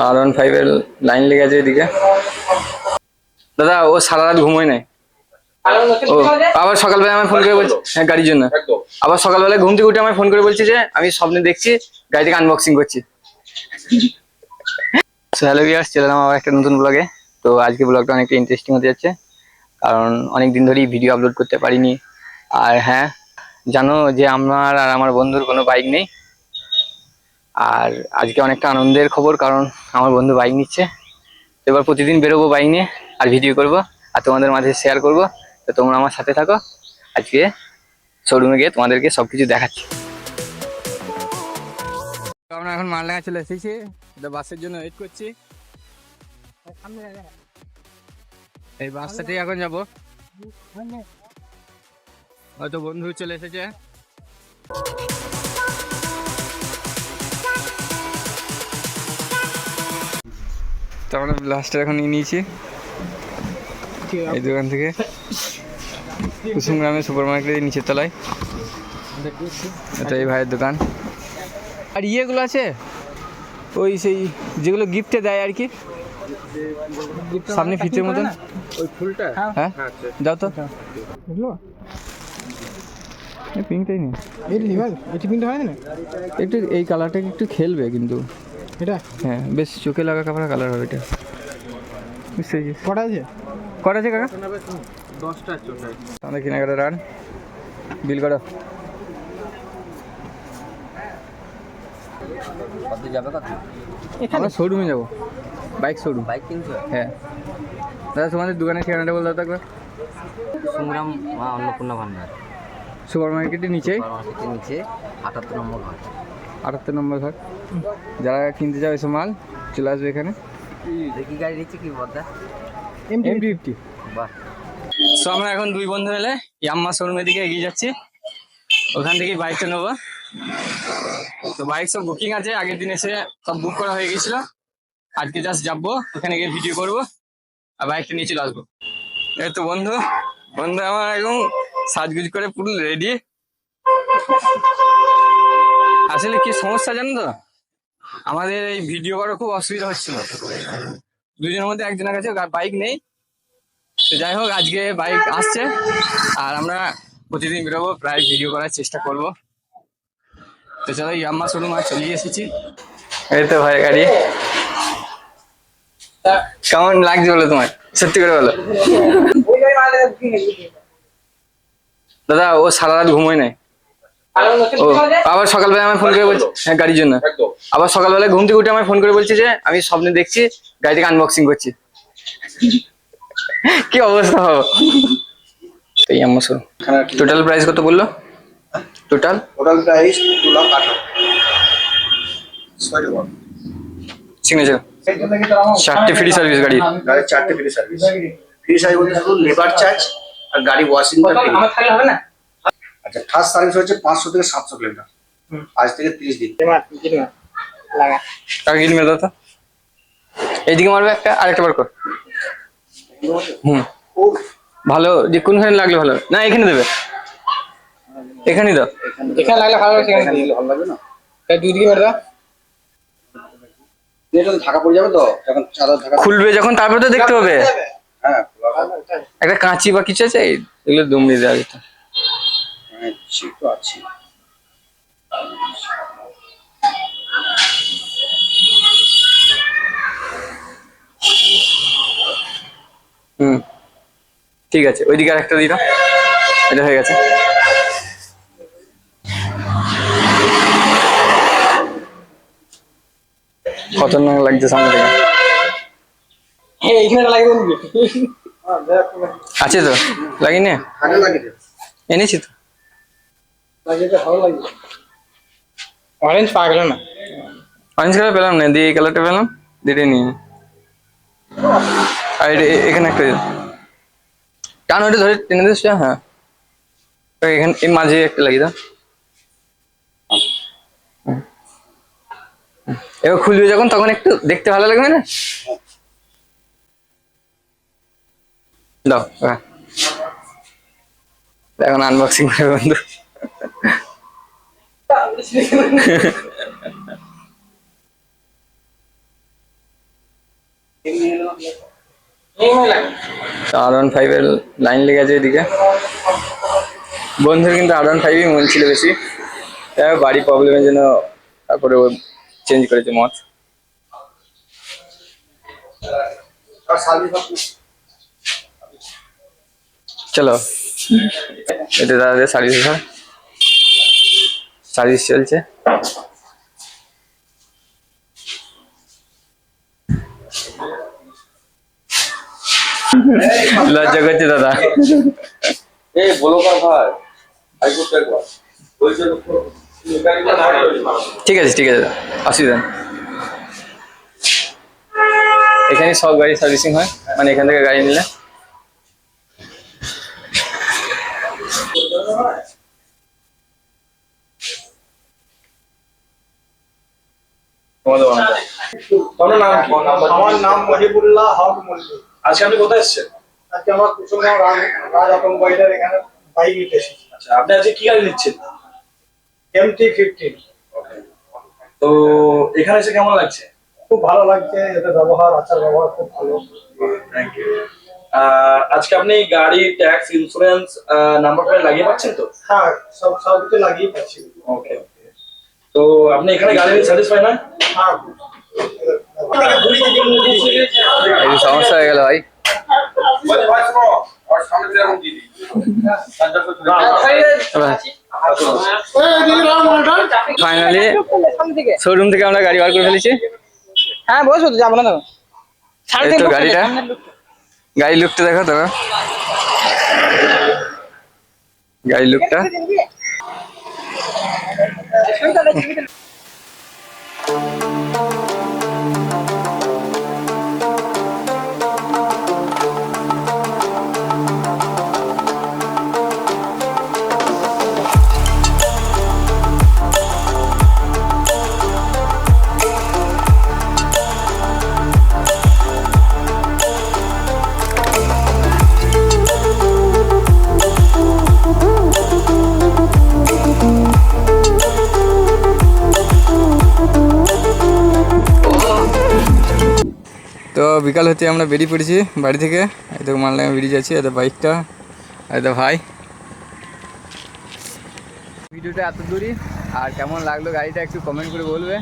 R15 এর line লেগে আছে এদিকে। দাদা ও সারা রাত ঘুমোয় নাই। ও আবার সকালবেলা আমায় ফোন করে বলছে, হ্যাঁ গাড়ির জন্য। আবার সকালবেলা ঘুম থেকে উঠে আমায় ফোন করে বলছে যে আমি স্বপ্নে দেখছি গাড়িটাকে আনবক্সিং করছি। হ্যালো ভিউয়ার্স, চলে এলাম আবার একটা নতুন ব্লগে। তো আজকে ব্লগটা অনেকটা ইন্টারেস্টিং হতে যাচ্ছে, কারণ অনেক দিন ধরেই ভিডিও আপলোড করতে পারিনি। আর হ্যাঁ, জানো যে আমার আর আমার বন্ধুর কোনো বাইক নেই। আর আজকে অনেকটা আনন্দের খবর, কারণ আমার বন্ধু বাইক নিচ্ছে। এবার প্রতিদিন বেরোবো বাইক নিয়ে, আর ভিডিও করব, আর তোমাদের মাঝে শেয়ার করব। তো তোমরা আমার সাথে থাকো। আজকে শোরুমে গিয়ে তোমাদেরকে সবকিছু দেখাচ্ছি। আমরা এখন মালডাঙ্গা চলে এসেছি, বাসের জন্য ওয়েট করছি। এই বাসটাতেই এখন যাবো। হয়তো বন্ধু চলে এসেছে। তো আমরা লাস্টে এখন নিয়ে নিয়েছি এই দোকান থেকে, কুসুম গ্রামের সুপার মার্কেটের নিচের তলায়। এটা এই ভাইয়ের দোকান। আর ইয়েগুলো আছে ওই সেই যেগুলো গিফটে দেয় আর কি, সামনে ফিতের মতন ওই ফুলটা। হ্যাঁ যাও তো, পিঙ্কটাই নেই, পিঙ্কটা হয় না একটু, এই কালারটা একটু খেলবে কিন্তু এটা। হ্যাঁ বেশ চোখে লাগা কালার হবে এটা। কটা আছে কাকা? 10টা। আমাদের কেনাকাটা রান বিল করো। আমরা শোরুমে যাবো, বাইক শোরুম। বাইক কিনছো? হ্যাঁ দাদা, তোমাদের দোকানের ঠিকানাটা বলতে থাকবে। সংগ্রাম মা অন্নপূর্ণা ভান্ডার, সুপার মার্কেটের নিচে 78 নম্বর ঘর। 78 নম্বর ঘর। যারা কিনতে চাও এসব মাল চলে আসবে এখানে। দেখি গাড়ি দিচ্ছে কি বলতে, M50। বাহ। সো আমরা এখন দুই বন্ধু মিলে ইয়াম্মা শোরুমের দিকে এগিয়ে যাচ্ছি। ওখান থেকেই বাইকটা নেবো। তো বাইক সব বুকিং আছে, আগের দিন এসে সব বুক করা হয়ে গেছিল। আজকে জাস্ট যাবো ওখানে গিয়ে ভিডিও করবো আর বাইকটা নিয়ে চলে আসবো। এই তো বন্ধু আমার একদম সাজগুজ করে পুরো রেডি। আসলে কি সমস্যা জানো তো, আমাদের এই ভিডিও করার খুব অসুবিধা হচ্ছিল। দুজনের মধ্যে একজনের কাছে বাইক নেই। তো যাই হোক, আজকে বাইক আসছে আর আমরা প্রতিদিন বেরোবো, প্রায় ভিডিও করার চেষ্টা করবো। তো চলো, ইয়াম্মা শোরুম আর চলে এসেছি। এই তো ভাই গাড়ি। কেমন লাগছে বলো তোমার, সত্যি করে বলো। দাদা ও সারা রাত ঘুমোয় নাই। ও আবার সকালবেলা আমায় ফোন করে বলছে, হ্যাঁ গাড়ির জন্য। আবার সকালবেলা ঘুম থেকে উঠে আমায় ফোন করে বলছে যে আমি স্বপ্নে দেখছি গাড়িটাকে আনবক্সিং করছি। কি অবস্থা হবে। এই আমার টোটাল প্রাইস কত বললো? Total price 2,58,000। সিগনেচার 4টে ফ্রি সার্ভিস, গাড়ির 4টে ফ্রি সার্ভিস। ফ্রি সার্ভিস বলতে শুধু লেবার চার্জ আর গাড়ি ওয়াশিংটা ফ্রি। আমার থাকলে হবে না? আচ্ছা, ফার্স্ট সার্ভিস হচ্ছে 500 থেকে 700 কিলোমিটার, আজ থেকে 30 দিন। টাকা কিনবে দাদা, এইদিকে মারবে একটা, আরেকটা বার কর। ভালো যে কোনখানে লাগলে ভালো না, এখানে দেবে, এখানেই দাও। এখানে লাগলে ভালো লাগবে, সেখানে দিলে ভালো লাগবে না। এই দুই দিকে মেরে দাও, এটা ঢাকা পড়ে যাবে তো, যখন চাদর ঢাকা খুলবে যখন তারপরে তো দেখতে হবে। হ্যাঁ, একটা কাঁচি বা কিছু আছে, এগুলো দমিয়ে দেওয়া যেত। তো আছে। ঠিক আছে, ওইদিকে আর একটা দিই না, এটা হয়ে গেছে। খতরনাক লাগছে সামনে থেকে। আছে তো, লাগিয়ে এনেছি তো। অরেঞ্জ পাওয়া গেল না, অরেঞ্জ কালার পেলাম না, দিয়ে এই কালারটা পেলাম, দুটো নিয়ে। আর এখানে একটা টান, ওইটা ধরে টেনে দিস। হ্যাঁ এখানে এই মাঝে একটা লাগিয়ে দাও। এবার খুলবে যখন, তখন একটু দেখতে ভালো লাগবে না? দাও এখন আনবক্সিং করে বন্ধু। R15 এর লাইন লেগে আছে এদিকে। বন্ধুর কিন্তু R15ই মন ছিল বেশি, বাড়ি প্রবলেমের জন্য তারপরে ও চেঞ্জ করেছে মত। চলো এটা দাদাদের সার্ভিস চলছে। লজ্জা করছে দাদা। ঠিক আছে দাদা, অসুবিধা নেই। এখানে সব গাড়ি সার্ভিসিং হয়, মানে এখান থেকে গাড়ি নিলে। আমার নাম মহিবুল্লাহ হক মল্লিক। আজকে আপনি কোথায় এসেছেন? আজকে আমার কুসুমগাঁও রাজ অটোমোবাইলের এখানে বাইক নিতে এসেছি। আচ্ছা, আপনি আজকে কি গাড়ি নিচ্ছেন? MT-15। তো এখানে এসে কেমন লাগছে? খুব ভালো লাগছে, এদের ব্যবহার, আচার ব্যবহার খুব ভালো। Thank you. আজকে আপনি গাড়ি, ট্যাক্স, ইন্স্যুরেন্স, নাম্বার প্লেট লাগিয়ে পাচ্ছেন তো? হ্যাঁ, সব কিছু লাগিয়ে পাচ্ছি। ওকে। তো আপনি এখানে গাড়ি নিয়ে স্যাটিসফাই না? হ্যাঁ, এই সমস্যা হয়ে গেল ভাই। ফাইনালি শোরুম থেকে আমরা গাড়ি বার করে ফেলেছি। হ্যাঁ বসো তো, যাবো না তো। এই তো গাড়িটা, গাড়ি লুকটা দেখো তো, গাড়ি লুকটা। তো বিকাল হতে আমরা বেরিয়ে পড়েছি বাড়ি থেকে। এই তো মালদাঙ্গা বেরিয়ে যাচ্ছি, এত বাইকটা, এত ভাই। ভিডিওটা এত দূরই, আর কেমন লাগলো গাড়িটা একটু কমেন্ট করে বলবে।